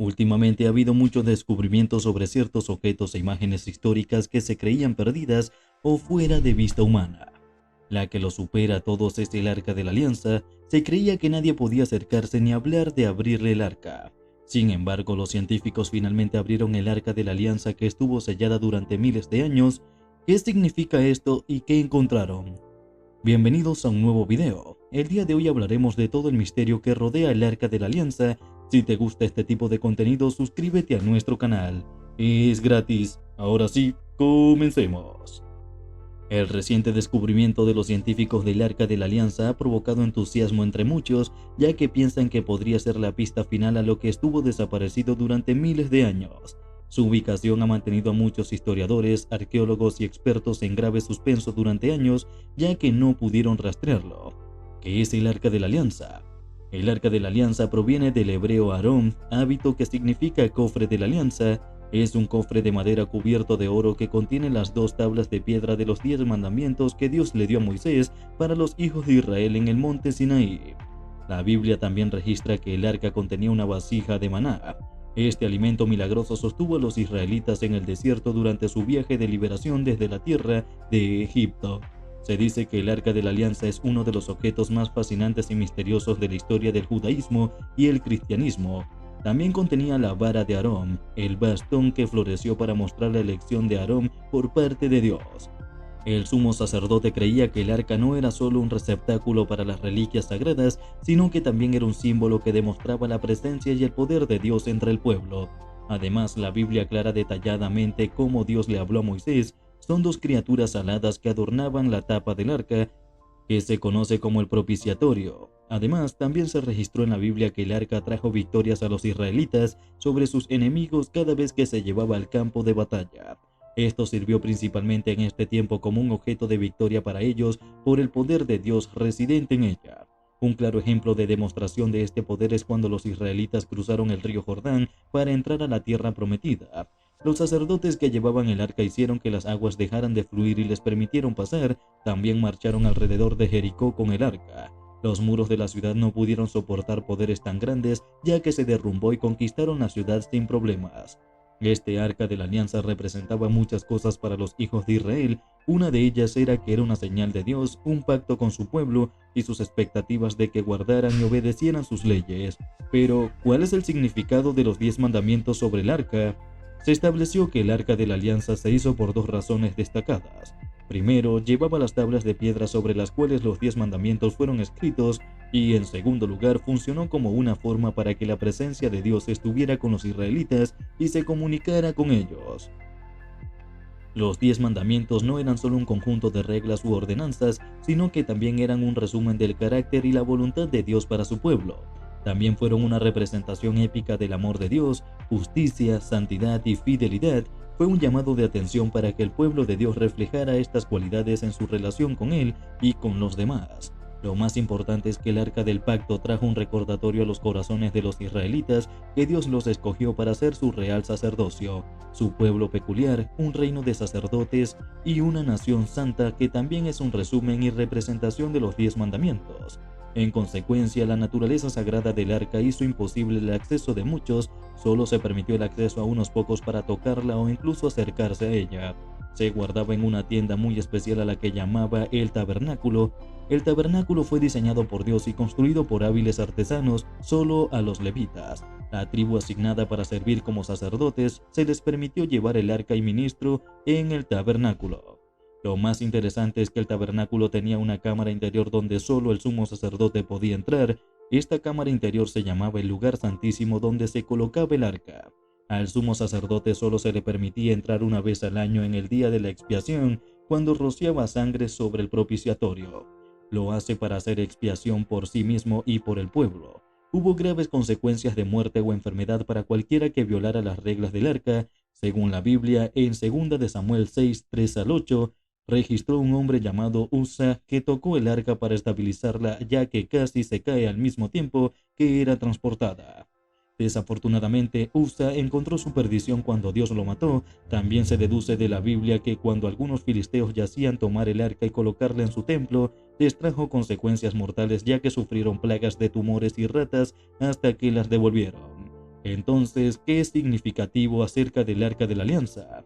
Últimamente ha habido muchos descubrimientos sobre ciertos objetos e imágenes históricas que se creían perdidas o fuera de vista humana. La que lo supera a todos es el Arca de la Alianza. Se creía que nadie podía acercarse ni hablar de abrirle el arca. Sin embargo, los científicos finalmente abrieron el Arca de la Alianza, que estuvo sellada durante miles de años. ¿Qué significa esto y qué encontraron? Bienvenidos a un nuevo video. El día de hoy hablaremos de todo el misterio que rodea el Arca de la Alianza. Si te gusta este tipo de contenido, suscríbete a nuestro canal. Es gratis. Ahora sí, comencemos. El reciente descubrimiento de los científicos del Arca de la Alianza ha provocado entusiasmo entre muchos, ya que piensan que podría ser la pista final a lo que estuvo desaparecido durante miles de años. Su ubicación ha mantenido a muchos historiadores, arqueólogos y expertos en grave suspenso durante años, ya que no pudieron rastrearlo. ¿Qué es el Arca de la Alianza? El Arca de la Alianza proviene del hebreo Aarón, hábito que significa cofre de la alianza. Es un cofre de madera cubierto de oro que contiene las 2 tablas de piedra de los 10 mandamientos que Dios le dio a Moisés para los hijos de Israel en el monte Sinaí. La Biblia también registra que el arca contenía una vasija de maná. Este alimento milagroso sostuvo a los israelitas en el desierto durante su viaje de liberación desde la tierra de Egipto. Se dice que el Arca de la Alianza es uno de los objetos más fascinantes y misteriosos de la historia del judaísmo y el cristianismo. También contenía la vara de Aarón, el bastón que floreció para mostrar la elección de Aarón por parte de Dios. El sumo sacerdote creía que el arca no era solo un receptáculo para las reliquias sagradas, sino que también era un símbolo que demostraba la presencia y el poder de Dios entre el pueblo. Además, la Biblia aclara detalladamente cómo Dios le habló a Moisés. Son 2 criaturas aladas que adornaban la tapa del arca, que se conoce como el propiciatorio. Además, también se registró en la Biblia que el arca trajo victorias a los israelitas sobre sus enemigos cada vez que se llevaba al campo de batalla. Esto sirvió principalmente en este tiempo como un objeto de victoria para ellos por el poder de Dios residente en ella. Un claro ejemplo de demostración de este poder es cuando los israelitas cruzaron el río Jordán para entrar a la tierra prometida. Los sacerdotes que llevaban el arca hicieron que las aguas dejaran de fluir y les permitieron pasar. También marcharon alrededor de Jericó con el arca. Los muros de la ciudad no pudieron soportar poderes tan grandes, ya que se derrumbó y conquistaron la ciudad sin problemas. Este arca de la alianza representaba muchas cosas para los hijos de Israel. Una de ellas era que era una señal de Dios, un pacto con su pueblo y sus expectativas de que guardaran y obedecieran sus leyes. Pero, ¿cuál es el significado de los 10 mandamientos sobre el arca? Se estableció que el Arca de la Alianza se hizo por 2 razones destacadas. Primero, llevaba las tablas de piedra sobre las cuales los 10 mandamientos fueron escritos, y en segundo lugar funcionó como una forma para que la presencia de Dios estuviera con los israelitas y se comunicara con ellos. Los 10 mandamientos no eran solo un conjunto de reglas u ordenanzas, sino que también eran un resumen del carácter y la voluntad de Dios para su pueblo. También fueron una representación épica del amor de Dios, justicia, santidad y fidelidad. Fue un llamado de atención para que el pueblo de Dios reflejara estas cualidades en su relación con Él y con los demás. Lo más importante es que el Arca del Pacto trajo un recordatorio a los corazones de los israelitas que Dios los escogió para ser su real sacerdocio, su pueblo peculiar, un reino de sacerdotes y una nación santa, que también es un resumen y representación de los 10 mandamientos. En consecuencia, la naturaleza sagrada del arca hizo imposible el acceso de muchos. Solo se permitió el acceso a unos pocos para tocarla o incluso acercarse a ella. Se guardaba en una tienda muy especial a la que llamaba el tabernáculo. El tabernáculo fue diseñado por Dios y construido por hábiles artesanos. Solo a los levitas, la tribu asignada para servir como sacerdotes, se les permitió llevar el arca y ministro en el tabernáculo. Lo más interesante es que el tabernáculo tenía una cámara interior donde solo el sumo sacerdote podía entrar. Esta cámara interior se llamaba el lugar santísimo, donde se colocaba el arca. Al sumo sacerdote solo se le permitía entrar una vez al año en el día de la expiación, cuando rociaba sangre sobre el propiciatorio. Lo hace para hacer expiación por sí mismo y por el pueblo. Hubo graves consecuencias de muerte o enfermedad para cualquiera que violara las reglas del arca. Según la Biblia, en 2 de Samuel 6, 3-8, registró un hombre llamado Usa que tocó el arca para estabilizarla, ya que casi se cae al mismo tiempo que era transportada. Desafortunadamente, Usa encontró su perdición cuando Dios lo mató. También se deduce de la Biblia que cuando algunos filisteos yacían tomar el arca y colocarla en su templo, les trajo consecuencias mortales, ya que sufrieron plagas de tumores y ratas hasta que las devolvieron. Entonces, ¿qué es significativo acerca del Arca de la Alianza?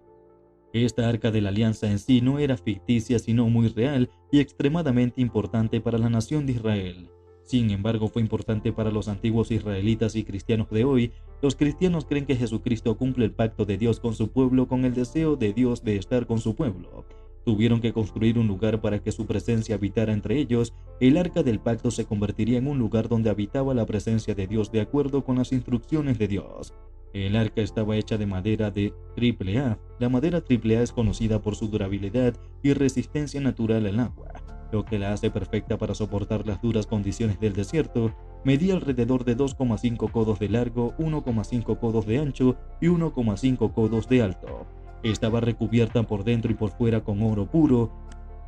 Esta Arca de la Alianza en sí no era ficticia sino muy real y extremadamente importante para la nación de Israel. Sin embargo, fue importante para los antiguos israelitas y cristianos de hoy. Los cristianos creen que Jesucristo cumple el pacto de Dios con su pueblo con el deseo de Dios de estar con su pueblo. Tuvieron que construir un lugar para que su presencia habitara entre ellos. El arca del pacto se convertiría en un lugar donde habitaba la presencia de Dios de acuerdo con las instrucciones de Dios. El arca estaba hecha de madera de AAA. La madera AAA es conocida por su durabilidad y resistencia natural al agua, lo que la hace perfecta para soportar las duras condiciones del desierto. Medía alrededor de 2,5 codos de largo, 1,5 codos de ancho y 1,5 codos de alto. Estaba recubierta por dentro y por fuera con oro puro.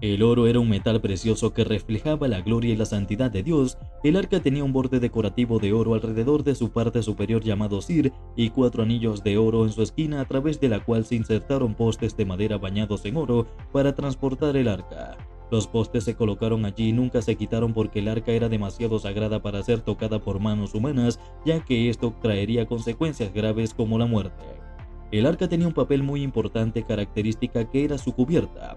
El oro era un metal precioso que reflejaba la gloria y la santidad de Dios. El arca tenía un borde decorativo de oro alrededor de su parte superior llamado Sir y 4 anillos de oro en su esquina, a través de la cual se insertaron postes de madera bañados en oro para transportar el arca. Los postes se colocaron allí y nunca se quitaron porque el arca era demasiado sagrada para ser tocada por manos humanas, ya que esto traería consecuencias graves como la muerte. El arca tenía un papel muy importante, característica que era su cubierta.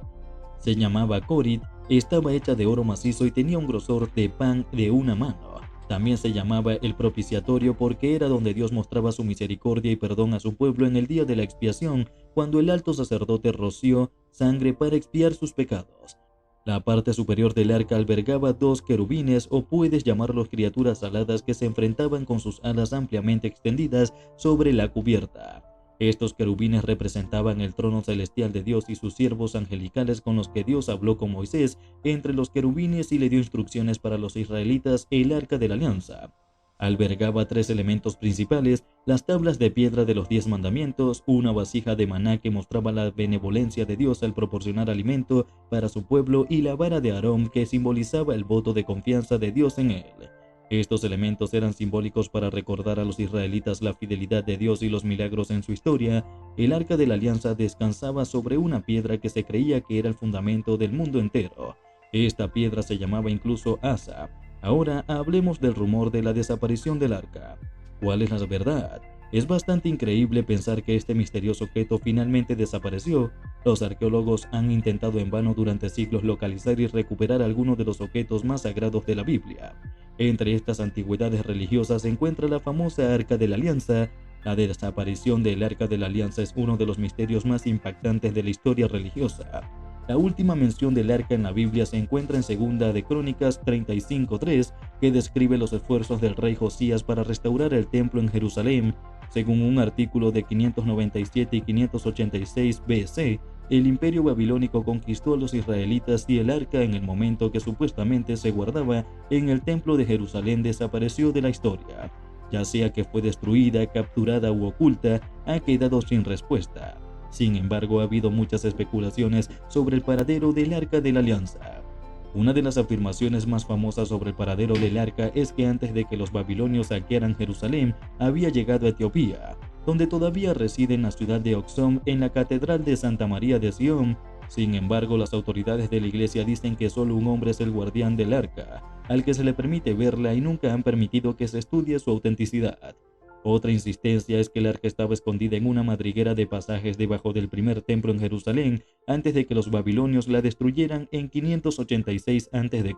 Se llamaba Corit, estaba hecha de oro macizo y tenía un grosor de pan de una mano. También se llamaba el propiciatorio porque era donde Dios mostraba su misericordia y perdón a su pueblo en el día de la expiación, cuando el alto sacerdote roció sangre para expiar sus pecados. La parte superior del arca albergaba 2 querubines, o puedes llamarlos criaturas aladas, que se enfrentaban con sus alas ampliamente extendidas sobre la cubierta. Estos querubines representaban el trono celestial de Dios y sus siervos angelicales con los que Dios habló con Moisés entre los querubines y le dio instrucciones para los israelitas. El arca de la alianza albergaba 3 elementos principales: las tablas de piedra de los 10 mandamientos, una vasija de maná que mostraba la benevolencia de Dios al proporcionar alimento para su pueblo, y la vara de Aarón que simbolizaba el voto de confianza de Dios en él. Estos elementos eran simbólicos para recordar a los israelitas la fidelidad de Dios y los milagros en su historia. El arca de la alianza descansaba sobre una piedra que se creía que era el fundamento del mundo entero. Esta piedra se llamaba incluso Asa. Ahora hablemos del rumor de la desaparición del arca. ¿Cuál es la verdad? Es bastante increíble pensar que este misterioso objeto finalmente desapareció. Los arqueólogos han intentado en vano durante siglos localizar y recuperar algunos de los objetos más sagrados de la Biblia. Entre estas antigüedades religiosas se encuentra la famosa Arca de la Alianza. La desaparición del Arca de la Alianza es uno de los misterios más impactantes de la historia religiosa. La última mención del arca en la Biblia se encuentra en Segunda de Crónicas 35:3, que describe los esfuerzos del rey Josías para restaurar el templo en Jerusalén. Según un artículo de 597 y 586 BC, el imperio babilónico conquistó a los israelitas y el arca, en el momento que supuestamente se guardaba en el templo de Jerusalén, desapareció de la historia. Ya sea que fue destruida, capturada u oculta, ha quedado sin respuesta. Sin embargo, ha habido muchas especulaciones sobre el paradero del Arca de la Alianza. Una de las afirmaciones más famosas sobre el paradero del arca es que antes de que los babilonios saquearan Jerusalén, había llegado a Etiopía, donde todavía reside en la ciudad de Oxum, en la Catedral de Santa María de Sion. Sin embargo, las autoridades de la iglesia dicen que solo un hombre es el guardián del arca, al que se le permite verla, y nunca han permitido que se estudie su autenticidad. Otra insistencia es que el arca estaba escondida en una madriguera de pasajes debajo del primer templo en Jerusalén, antes de que los babilonios la destruyeran en 586 a.C.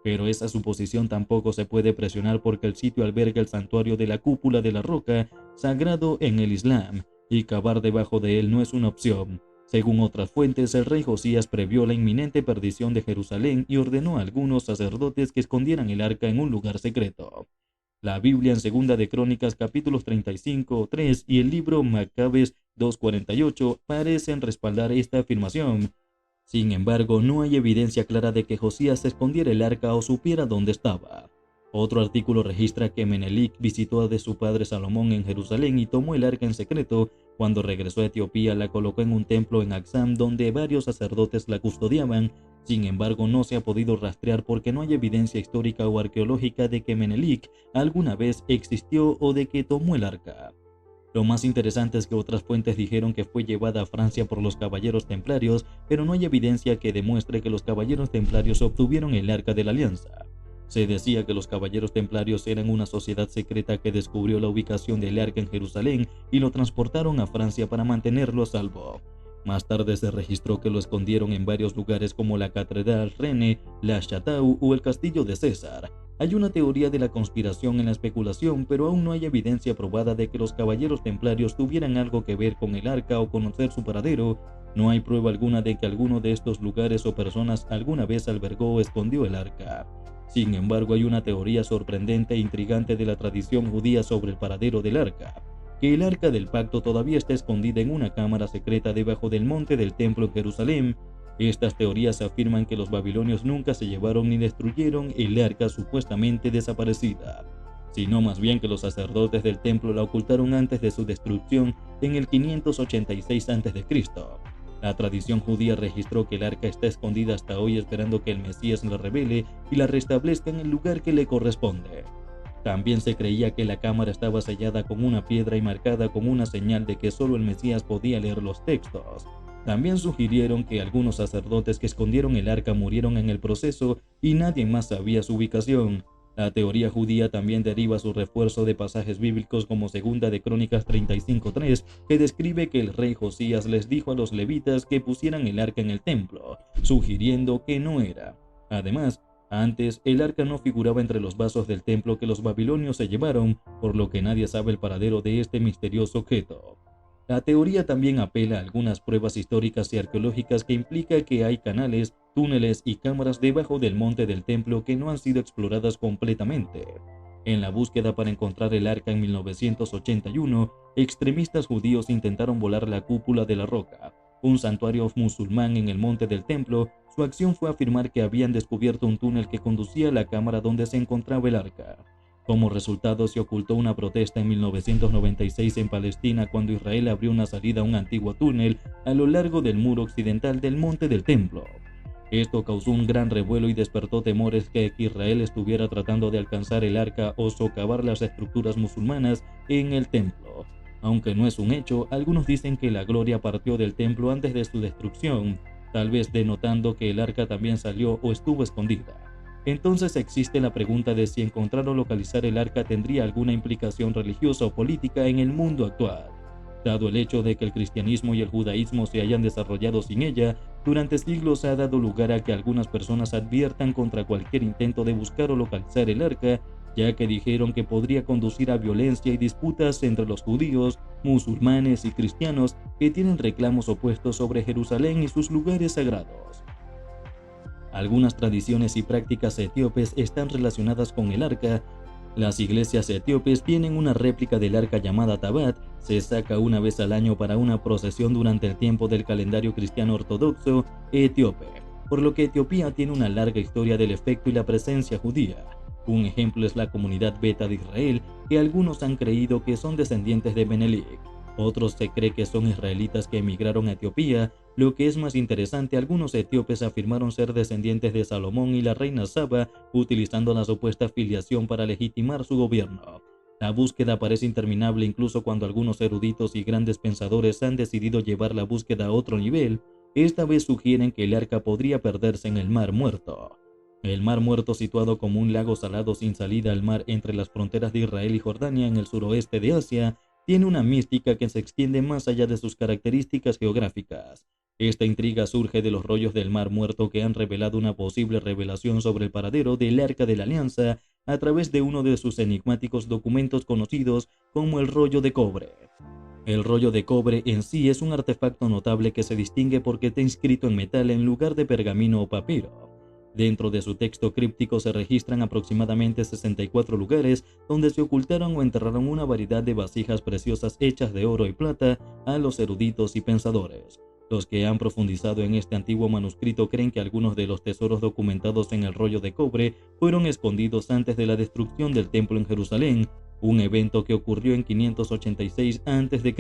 Pero esa suposición tampoco se puede presionar porque el sitio alberga el santuario de la cúpula de la roca, sagrado en el Islam, y cavar debajo de él no es una opción. Según otras fuentes, el rey Josías previó la inminente perdición de Jerusalén y ordenó a algunos sacerdotes que escondieran el arca en un lugar secreto. La Biblia en Segunda de Crónicas capítulos 35:3 y el libro Macabes 2:48 parecen respaldar esta afirmación. Sin embargo, no hay evidencia clara de que Josías escondiera el arca o supiera dónde estaba. Otro artículo registra que Menelik visitó a su padre Salomón en Jerusalén y tomó el arca en secreto. Cuando regresó a Etiopía, la colocó en un templo en Axam donde varios sacerdotes la custodiaban. Sin embargo, no se ha podido rastrear porque no hay evidencia histórica o arqueológica de que Menelik alguna vez existió o de que tomó el arca. Lo más interesante es que otras fuentes dijeron que fue llevada a Francia por los caballeros templarios, pero no hay evidencia que demuestre que los caballeros templarios obtuvieron el Arca de la Alianza. Se decía que los caballeros templarios eran una sociedad secreta que descubrió la ubicación del arca en Jerusalén y lo transportaron a Francia para mantenerlo a salvo. Más tarde se registró que lo escondieron en varios lugares como la Catedral Rennes, la Château o el Castillo de César. Hay una teoría de la conspiración en la especulación, pero aún no hay evidencia probada de que los caballeros templarios tuvieran algo que ver con el arca o conocer su paradero. No hay prueba alguna de que alguno de estos lugares o personas alguna vez albergó o escondió el arca. Sin embargo, hay una teoría sorprendente e intrigante de la tradición judía sobre el paradero del arca, que el arca del pacto todavía está escondida en una cámara secreta debajo del monte del templo en Jerusalén. Estas teorías afirman que los babilonios nunca se llevaron ni destruyeron el arca supuestamente desaparecida, sino más bien que los sacerdotes del templo la ocultaron antes de su destrucción en el 586 a.C. La tradición judía registró que el arca está escondida hasta hoy esperando que el Mesías la revele y la restablezca en el lugar que le corresponde. También se creía que la cámara estaba sellada con una piedra y marcada con una señal de que solo el Mesías podía leer los textos. También sugirieron que algunos sacerdotes que escondieron el arca murieron en el proceso y nadie más sabía su ubicación. La teoría judía también deriva su refuerzo de pasajes bíblicos como Segunda de Crónicas 35:3, que describe que el rey Josías les dijo a los levitas que pusieran el arca en el templo, sugiriendo que no era. Además, antes el arca no figuraba entre los vasos del templo que los babilonios se llevaron, por lo que nadie sabe el paradero de este misterioso objeto. La teoría también apela a algunas pruebas históricas y arqueológicas que implica que hay canales, túneles y cámaras debajo del monte del templo que no han sido exploradas completamente. En la búsqueda para encontrar el arca en 1981, extremistas judíos intentaron volar la cúpula de la roca, un santuario musulmán en el monte del templo. Su acción fue afirmar que habían descubierto un túnel que conducía a la cámara donde se encontraba el arca. Como resultado, se ocultó una protesta en 1996 en Palestina cuando Israel abrió una salida a un antiguo túnel a lo largo del muro occidental del monte del templo. Esto causó un gran revuelo y despertó temores que Israel estuviera tratando de alcanzar el arca o socavar las estructuras musulmanas en el templo. Aunque no es un hecho, algunos dicen que la gloria partió del templo antes de su destrucción, tal vez denotando que el arca también salió o estuvo escondida. Entonces existe la pregunta de si encontrar o localizar el arca tendría alguna implicación religiosa o política en el mundo actual. Dado el hecho de que el cristianismo y el judaísmo se hayan desarrollado sin ella, durante siglos ha dado lugar a que algunas personas adviertan contra cualquier intento de buscar o localizar el arca, ya que dijeron que podría conducir a violencia y disputas entre los judíos, musulmanes y cristianos que tienen reclamos opuestos sobre Jerusalén y sus lugares sagrados. Algunas tradiciones y prácticas etíopes están relacionadas con el arca. Las iglesias etíopes tienen una réplica del arca llamada Tabat, se saca una vez al año para una procesión durante el tiempo del calendario cristiano ortodoxo etíope, por lo que Etiopía tiene una larga historia del efecto y la presencia judía. Un ejemplo es la comunidad beta de Israel, que algunos han creído que son descendientes de Menelik. Otros se cree que son israelitas que emigraron a Etiopía. Lo que es más interesante, algunos etíopes afirmaron ser descendientes de Salomón y la reina Saba, utilizando la supuesta filiación para legitimar su gobierno. La búsqueda parece interminable incluso cuando algunos eruditos y grandes pensadores han decidido llevar la búsqueda a otro nivel. Esta vez sugieren que el arca podría perderse en el Mar Muerto. El Mar Muerto, situado como un lago salado sin salida al mar entre las fronteras de Israel y Jordania en el suroeste de Asia, tiene una mística que se extiende más allá de sus características geográficas. Esta intriga surge de los rollos del Mar Muerto que han revelado una posible revelación sobre el paradero del Arca de la Alianza a través de uno de sus enigmáticos documentos conocidos como el rollo de cobre. El rollo de cobre en sí es un artefacto notable que se distingue porque está inscrito en metal en lugar de pergamino o papiro. Dentro de su texto críptico se registran aproximadamente 64 lugares donde se ocultaron o enterraron una variedad de vasijas preciosas hechas de oro y plata a los eruditos y pensadores. Los que han profundizado en este antiguo manuscrito creen que algunos de los tesoros documentados en el rollo de cobre fueron escondidos antes de la destrucción del templo en Jerusalén, un evento que ocurrió en 586 a.C.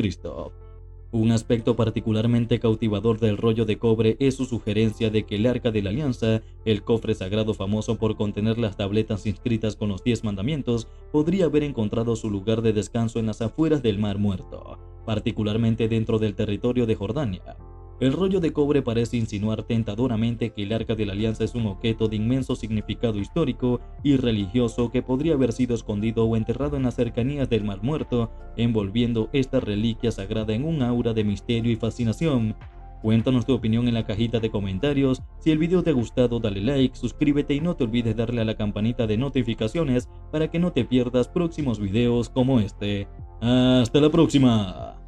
Un aspecto particularmente cautivador del rollo de cobre es su sugerencia de que el Arca de la Alianza, el cofre sagrado famoso por contener las tabletas inscritas con los 10 mandamientos, podría haber encontrado su lugar de descanso en las afueras del Mar Muerto, particularmente dentro del territorio de Jordania. El rollo de cobre parece insinuar tentadoramente que el Arca de la Alianza es un objeto de inmenso significado histórico y religioso que podría haber sido escondido o enterrado en las cercanías del Mar Muerto, envolviendo esta reliquia sagrada en un aura de misterio y fascinación. Cuéntanos tu opinión en la cajita de comentarios. Si el video te ha gustado, dale like, suscríbete y no te olvides darle a la campanita de notificaciones para que no te pierdas próximos videos como este. ¡Hasta la próxima!